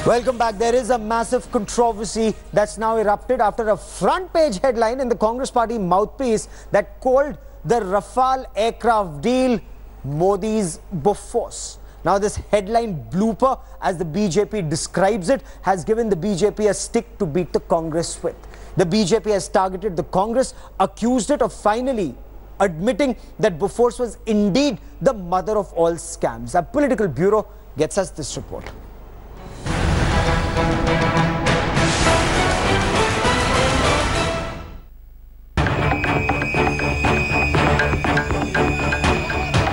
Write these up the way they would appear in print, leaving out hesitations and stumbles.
Welcome back. There is a massive controversy that's now erupted after a front page headline in the Congress party mouthpiece that called the Rafale aircraft deal Modi's Bofors. Now this headline blooper, as the BJP describes it, has given the BJP a stick to beat the Congress with. The BJP has targeted the Congress, accused it of finally admitting that Bofors was indeed the mother of all scams. Our political bureau gets us this report.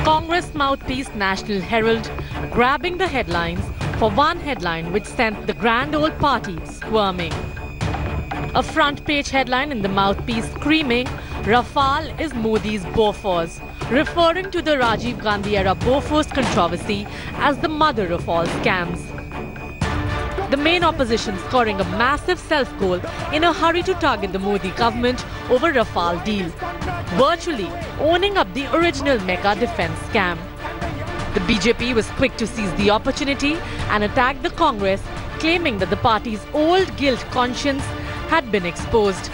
Congress mouthpiece National Herald grabbing the headlines for one headline which sent the grand old party squirming. A front page headline in the mouthpiece screaming, Rafale is Modi's Bofors, referring to the Rajiv Gandhi era Bofors controversy as the mother of all scams. The main opposition scoring a massive self-goal in a hurry to target the Modi government over Rafale deal, virtually owning up the original mega defense scam. The BJP was quick to seize the opportunity and attack the Congress, claiming that the party's old guilt conscience had been exposed.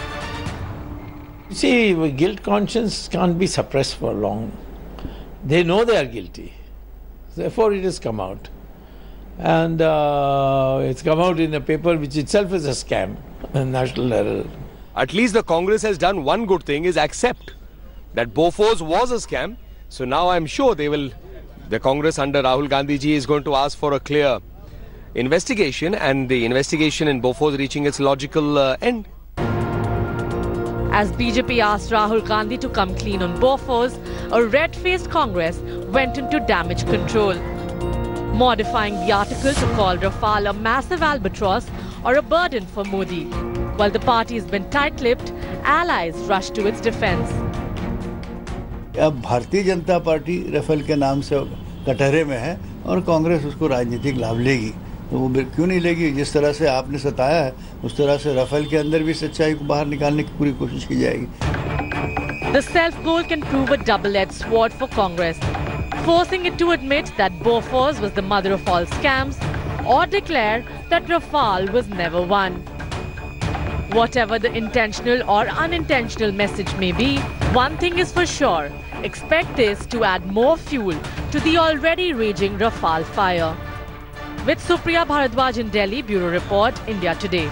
See, guilt conscience can't be suppressed for long. They know they are guilty. Therefore, it has come out. And it's come out in a paper which itself is a scam, National Herald. At least the Congress has done one good thing, is accept that Bofors was a scam. So now I'm sure the Congress under Rahul Gandhi ji is going to ask for a clear investigation, and the investigation in Bofors reaching its logical end. As BJP asked Rahul Gandhi to come clean on Bofors, a red-faced Congress went into damage control, modifying the article to call Rafale a massive albatross or a burden for Modi. While the party has been tight-lipped, allies rushed to its defense. अब Bharatiya Janata party Rafale के नाम से कटहरे में है और कांग्रेस उसको राजनीतिक लाभ लेगी, तो वो क्यों नहीं लेगी? जिस तरह से आपने सताया है उस तरह से राफेल के अंदर भी सच्चाई को बाहर निकालने की पूरी कोशिश की जाएगी. The self-goal can prove a double-edged sword for Congress, forcing it to admit that Bofors was the mother of all scams or declare that Rafale was never one. Whatever the intentional or unintentional message may be, one thing is for sure, expect this to add more fuel to the already raging Rafale fire. With Supriya Bharadwaj in Delhi, Bureau Report, India Today.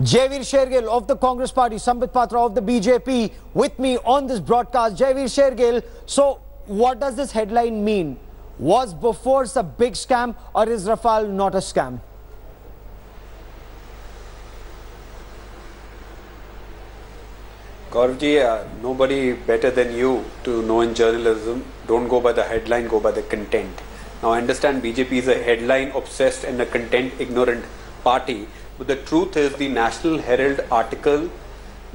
Jayveer Shergill of the Congress party, Sambit Patra of the BJP with me on this broadcast. Jayveer Shergill, so what does this headline mean? Was Bofors a big scam or is Rafale not a scam? Gaurav ji, nobody better than you to know in journalism. Don't go by the headline, go by the content. Now I understand BJP is a headline obsessed and a content ignorant party. But the truth is the National Herald article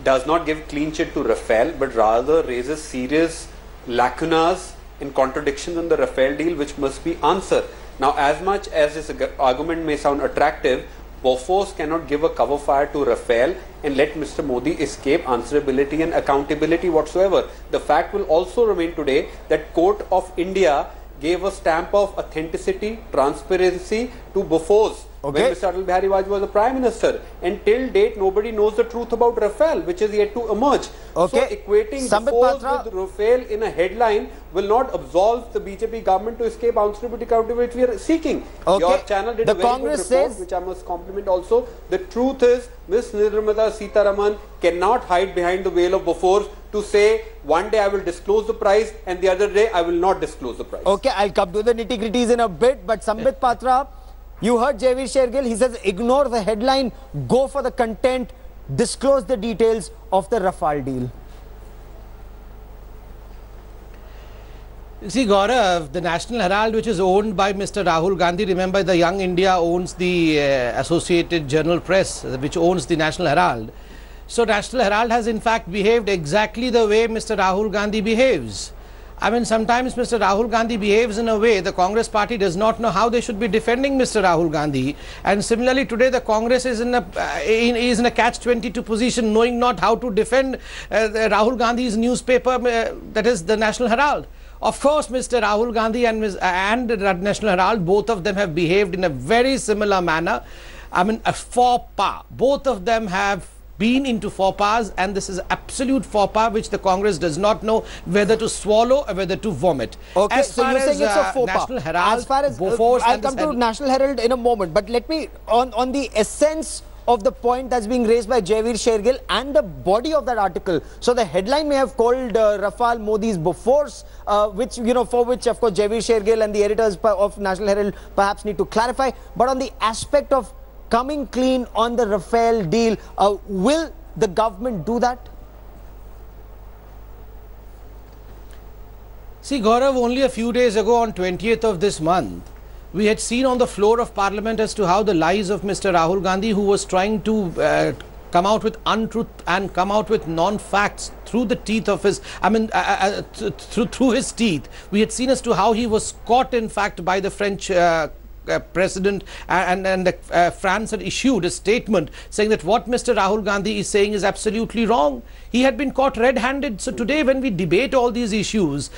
does not give clean chit to Rafale, but rather raises serious lacunas and contradictions in the Rafale deal which must be answered. Now as much as this argument may sound attractive, Bofors cannot give a cover fire to Rafale and let Mr. Modi escape answerability and accountability whatsoever. The fact will also remain today that Court of India gave a stamp of authenticity, transparency to Bofors. Okay. When Mr. Atal Bihari Vajpayee was the Prime Minister, and till date nobody knows the truth about Rafale, which is yet to emerge. Okay. So equating Bofors with Rafale in a headline will not absolve the BJP government to escape answerability, accountability we are seeking. Okay. Your channel did a very good report, which I must compliment also. The truth is, Ms. Nirmala Sitharaman cannot hide behind the veil of Bofors to say one day I will disclose the price and the other day I will not disclose the price. Okay, I'll come to the nitty-gritties in a bit, but Sambit Patra, you heard Jayveer Shergill, he says ignore the headline, go for the content, disclose the details of the Rafale deal. See, Gaurav, the National Herald, which is owned by Mr. Rahul Gandhi, remember the Young India owns the Associated Journal Press, which owns the National Herald. So National Herald has in fact behaved exactly the way Mr. Rahul Gandhi behaves. I mean, sometimes Mr. Rahul Gandhi behaves in a way the Congress party does not know how they should be defending Mr. Rahul Gandhi. And similarly, today the Congress is in a catch-22 position, knowing not how to defend Rahul Gandhi's newspaper, that is the National Herald. Of course, Mr. Rahul Gandhi and the National Herald, both of them have behaved in a very similar manner. I mean, a faux pas. Both of them have been into faux pas, and this is absolute faux pas which the Congress does not know whether to swallow or whether to vomit. Okay, so you're saying it's a faux pas. National Herald, as far as Bofors, I'll come to National Herald in a moment, but let me on the essence of the point that's being raised by Jaiveer Shergill and the body of that article. So the headline may have called Rafale Modi's Bofors, which, you know, for which of course Jaiveer Shergill and the editors of National Herald perhaps need to clarify. But on the aspect of coming clean on the Rafale deal, will the government do that? See, Gaurav, only a few days ago on 20th of this month, we had seen on the floor of Parliament as to how the lies of Mr. Rahul Gandhi, who was trying to come out with untruth and come out with non-facts through the teeth of his, through his teeth. We had seen as to how he was caught, in fact, by the French President, and France had issued a statement saying that what Mr. Rahul Gandhi is saying is absolutely wrong. He had been caught red-handed. So today when we debate all these issues,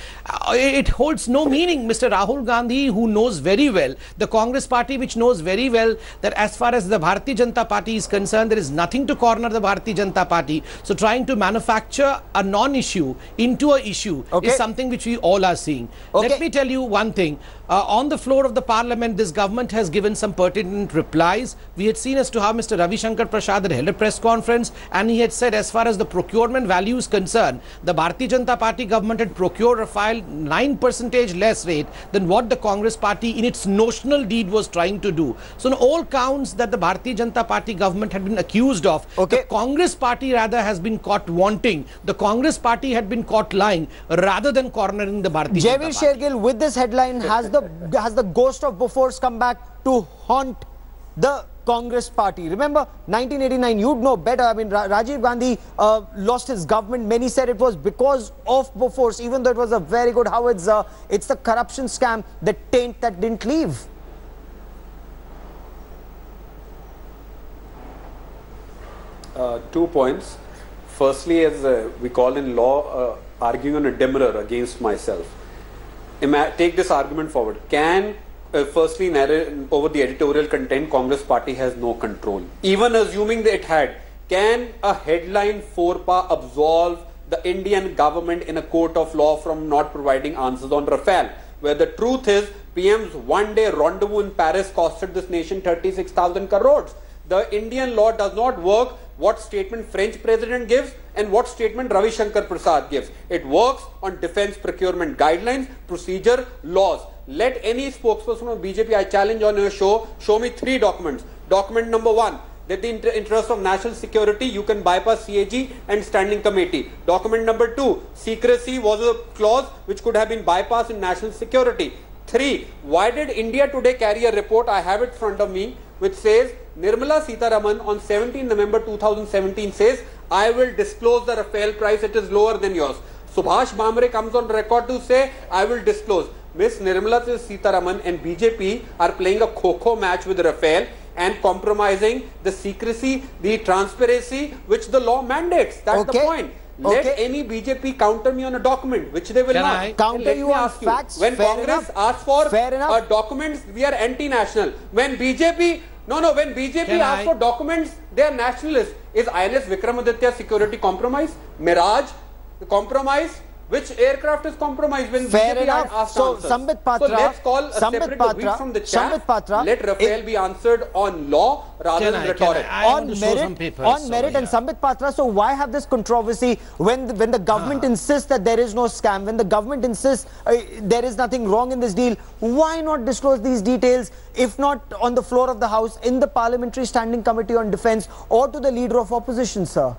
it holds no meaning. Mr. Rahul Gandhi, who knows very well, the Congress party which knows very well that as far as the Bharatiya Janata Party is concerned, there is nothing to corner the Bharatiya Janata Party. So trying to manufacture a non-issue into an issue is something which we all are seeing. Let me tell you one thing. On the floor of the Parliament, this government has given some pertinent replies. We had seen as to how Mr. Ravi Shankar Prasad had held a press conference, and he had said as far as the procurement value is concerned, the Bharatiya Janata Party government had procured Rafale 9% less rate than what the Congress party in its notional deed was trying to do. So on all counts that the Bharatiya Janata Party government had been accused of, the Congress party rather has been caught wanting. The Congress party had been caught lying rather than cornering the Bharatiya Janata Party. Jaiveer Shergill, with this headline, has the ghost of Bofors come back to haunt the Congress party? Remember 1989, you'd know better. I mean, Rajiv Gandhi lost his government. Many said it was because of Bofors, even though it was a very good howitzer. It's the corruption scam, the taint that didn't leave. Two points. Firstly, as we call in law, arguing on a demurrer against myself. Take this argument forward. Firstly, over the editorial content, Congress party has no control. Even assuming that it had, can a headline faux pas absolve the Indian government in a court of law from not providing answers on Rafale? Where the truth is, PM's one-day rendezvous in Paris costed this nation 36,000 crores. The Indian law does not work what statement French president gives and what statement Ravi Shankar Prasad gives. It works on defense procurement guidelines, procedure, laws. Let any spokesperson of BJP, I challenge on your show me 3 documents. Document number 1, that in the interest of national security, you can bypass CAG and standing committee. Document number 2, secrecy was a clause which could have been bypassed in national security. 3, why did India Today carry a report, I have it in front of me, which says Nirmala Sitharaman on 17 November 2017 says, I will disclose the Rafale price, it is lower than yours. Subhash Bhamre comes on record to say, I will disclose. Miss Nirmala Sitharaman and BJP are playing a kho-kho match with Rafale and compromising the secrecy, the transparency which the law mandates. That's the point. Let any BJP counter me on a document, which they will not. Counter you on facts? When Congress asks for documents, we are anti-national. When BJP, when BJP asks for documents, they are nationalists. Is INS Vikramaditya security compromise? Mirage compromise? Which aircraft is compromised when BJP asks answers? Sambit Patra, so let's call a separate week from the chat. Let Rafale be answered on law rather than rhetoric. On merit and Sambit Patra, so why have this controversy when the government insists that there is no scam, when the government insists there is nothing wrong in this deal? Why not disclose these details, if not on the floor of the House, in the Parliamentary Standing Committee on Defence, or to the Leader of Opposition, sir?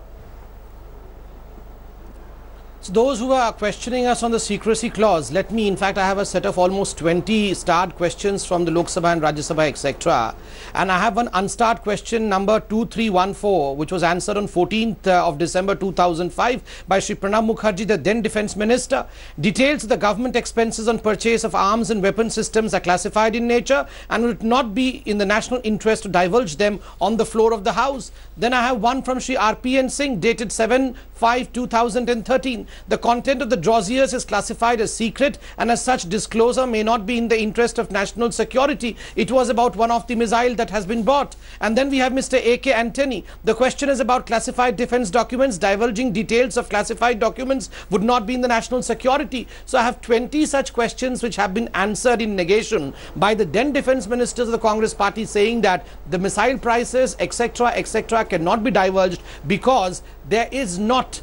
So those who are questioning us on the secrecy clause, in fact, I have a set of almost 20 starred questions from the Lok Sabha and Rajya Sabha, etc. And I have one unstarred question number 2314, which was answered on 14th of December 2005 by Shri Pranab Mukherjee, the then Defence Minister. Details of the government expenses on purchase of arms and weapon systems are classified in nature and would not be in the national interest to divulge them on the floor of the House. Then I have one from Shri R.P.N. Singh, dated 7/5/2013. The content of the dossiers is classified as secret, and as such disclosure may not be in the interest of national security. It was about one of the missile that has been bought. And then we have Mr. A.K. Antony. The question is about classified defense documents. Divulging details of classified documents would not be in the national security. So I have 20 such questions which have been answered in negation by the then defense ministers of the Congress party, saying that the missile prices, etc., etc., cannot be divulged because there is not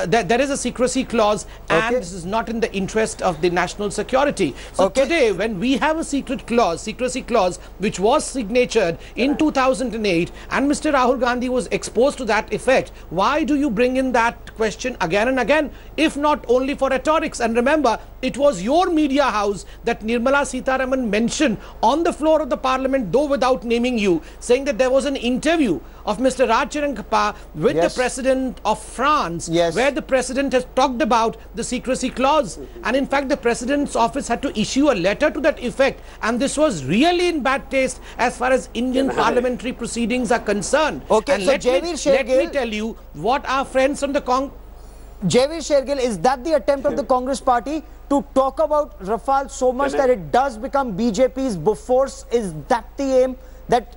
there is a secrecy clause, and this is not in the interest of the national security. So today, when we have a secrecy clause, which was signatured in 2008, and Mr. Rahul Gandhi was exposed to that effect, why do you bring in that question again and again, if not only for rhetorics? And remember, it was your media house that Nirmala Sitharaman mentioned on the floor of the parliament, though without naming you, saying that there was an interview of Mr. Rajcharan Kappa with the president of France, where the president has talked about the secrecy clause. And in fact, the president's office had to issue a letter to that effect. And this was really in bad taste as far as Indian parliamentary proceedings are concerned. And so let me tell you what our friends from the Javeer Shergill, is that the attempt of the Congress party to talk about Rafale so much that it does become BJP's Bofors? Is that the aim? That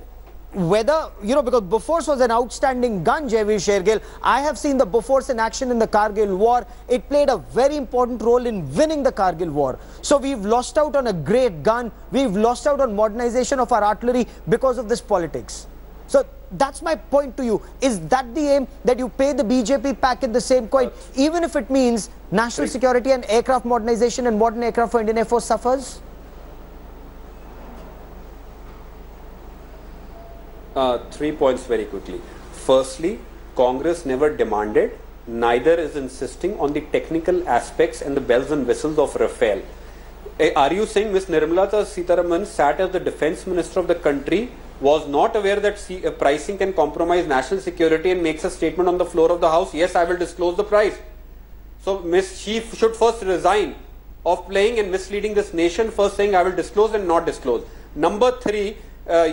whether, because Bofors was an outstanding gun, Javeer Shergill. I have seen the Bofors in action in the Kargil war. It played a very important role in winning the Kargil war. So we've lost out on a great gun. We've lost out on modernization of our artillery because of this politics. So that's my point to you. Is that the aim, that you pay the BJP pack in the same coin, even if it means national security and aircraft modernization and modern aircraft for Indian Air Force suffers? 3 points very quickly. Firstly, Congress never demanded, neither is insisting on the technical aspects and the bells and whistles of Rafale. Are you saying Ms. Nirmala Sitharaman sat as the defense minister of the country, was not aware that pricing can compromise national security, and makes a statement on the floor of the House, yes, I will disclose the price? So she should first resign of playing and misleading this nation, first saying I will disclose and not disclose. Number 3,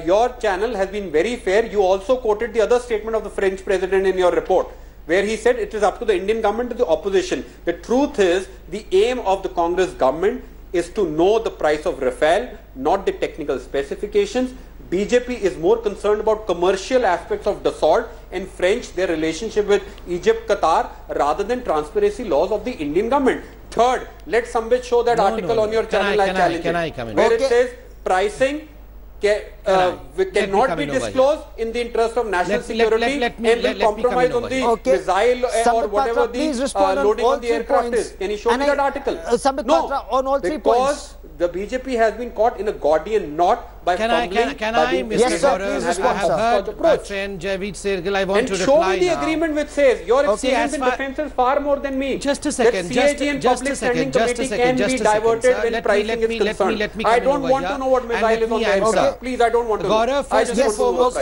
your channel has been very fair. You also quoted the other statement of the French president in your report, where he said it is up to the Indian government, to the opposition. The truth is, the aim of the Congress government is to know the price of Rafale, not the technical specifications. BJP is more concerned about commercial aspects of Dassault and French, their relationship with Egypt, Qatar, rather than transparency laws of the Indian government. Third, let Sambit show that article on your channel. I challenge it, where it says pricing cannot be disclosed in the interest of national security and will compromise on the missile or whatever the loading on the aircraft is. Can you show me that article? No, on all 3 points. The BJP has been caught in a Gordian knot by fumbling. Yes, sir, please respond, I have heard my friend Javeer Shergill. I want to reply show me the agreement which says your experience in defense is far more than me. Just a second. Just a second. Can be diverted when pricing is concerned. I don't want to know what missile is on the aircraft. Please, I don't want to know. Gaurav, first and foremost,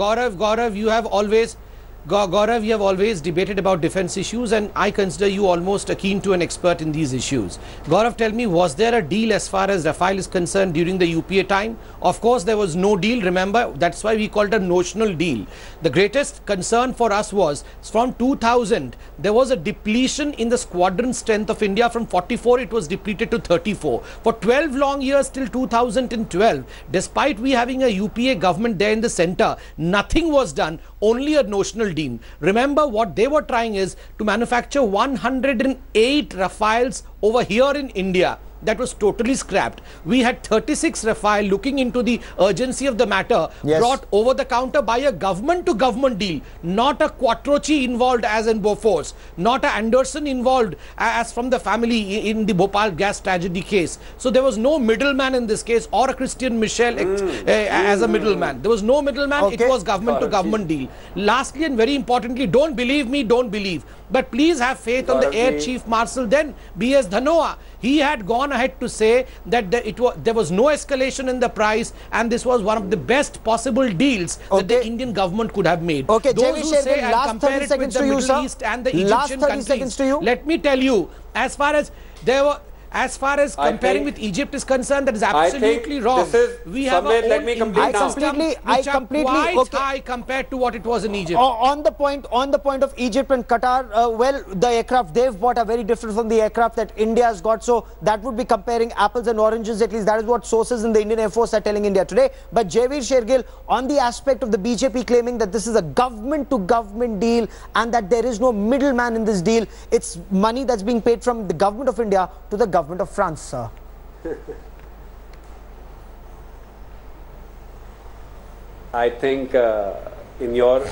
Gaurav, you have always Gaurav, you have always debated about defense issues, and I consider you almost akin to an expert in these issues. Gaurav, tell me, was there a deal as far as Rafale is concerned during the UPA time? Of course, there was no deal. Remember, that's why we called it a notional deal. The greatest concern for us was from 2000, there was a depletion in the squadron strength of India. From 44, it was depleted to 34. For 12 long years till 2012, despite we having a UPA government there in the center, nothing was done, only a notional deal. Remember, what they were trying is to manufacture 108 Rafales over here in India. that was totally scrapped. We had 36 Rafale looking into the urgency of the matter, brought over the counter by a government-to-government deal, not a Quattrochi involved as in Bofors, not a Anderson involved as from the family in the Bhopal gas tragedy case. So there was no middleman in this case, or a Christian Michel as a middleman. There was no middleman. It was government-to-government deal. Lastly and very importantly, don't believe me, don't believe. But please have faith on the Air Chief Marshal then, B.S. Dhanoa. He had gone ahead to say that there was no escalation in the price, and this was one of the best possible deals that the Indian government could have made. Okay, those who say and compare it with the Middle East and the Egyptian countries, let me tell you, as far as comparing with Egypt is concerned, that is absolutely wrong. We have our own Indian system which are quite high compared to what it was in Egypt. On the point of Egypt and Qatar, well, the aircraft they've bought are very different from the aircraft that India has got. So that would be comparing apples and oranges. At least that is what sources in the Indian Air Force are telling India today. But Javeer Shergill, on the aspect of the BJP claiming that this is a government-to-government deal and that there is no middleman in this deal, it's money that's being paid from the government of India to the government of France, sir. I think in your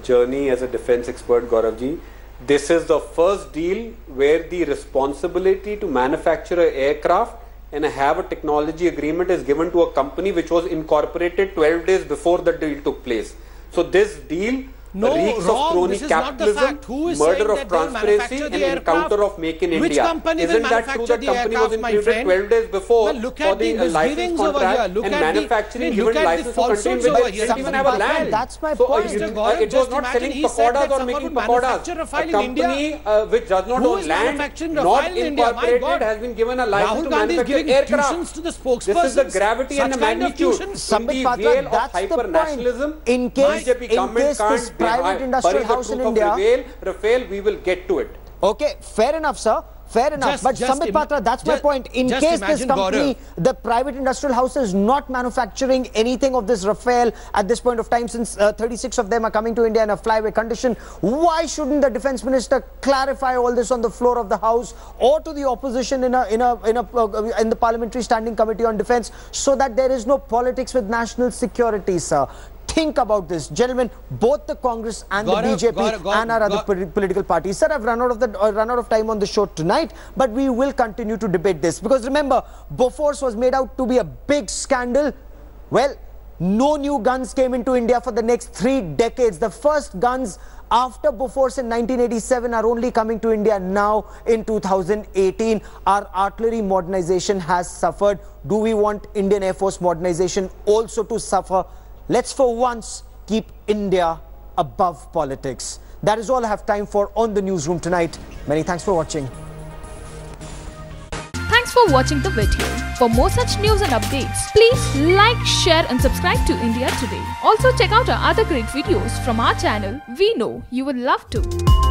journey as a defense expert, Gauravji, this is the first deal where the responsibility to manufacture an aircraft and have a technology agreement is given to a company which was incorporated 12 days before the deal took place. So this deal reeks of crony capitalism, murder of transparency and encounter of make in India. Isn't that true that company was included 12 days before for the license contract and manufacturing given license to country which didn't even have a land? That's my point. It was not selling pakoras or making pakoras. A company which does not own land, not incorporated, has been given a license to manufacture aircraft. This is the gravity and the magnitude. In the veil of hyper-nationalism, BJP government can't private industrial house in India. Rafale, we will get to it. Okay, fair enough, sir. Fair enough. But Sambit Patra, that's my point. In case this company, the private industrial house is not manufacturing anything of this Rafale at this point of time, since 36 of them are coming to India in a flyaway condition, why shouldn't the defense minister clarify all this on the floor of the house or to the opposition in the parliamentary standing committee on defense, so that there is no politics with national security, sir? Think about this, gentlemen. Both the Congress and the BJP and our other political parties. Sir, I've run out of time on the show tonight, but we will continue to debate this, because remember, Bofors was made out to be a big scandal. Well, no new guns came into India for the next 3 decades. The first guns after Bofors in 1987 are only coming to India now in 2018. Our artillery modernization has suffered. Do we want Indian Air Force modernization also to suffer? Let's for once keep India above politics. That is all I have time for on the newsroom tonight. Many thanks for watching. Thanks for watching the video. For more such news and updates, please like, share and subscribe to India Today. Also check out our other great videos from our channel. We know you would love to.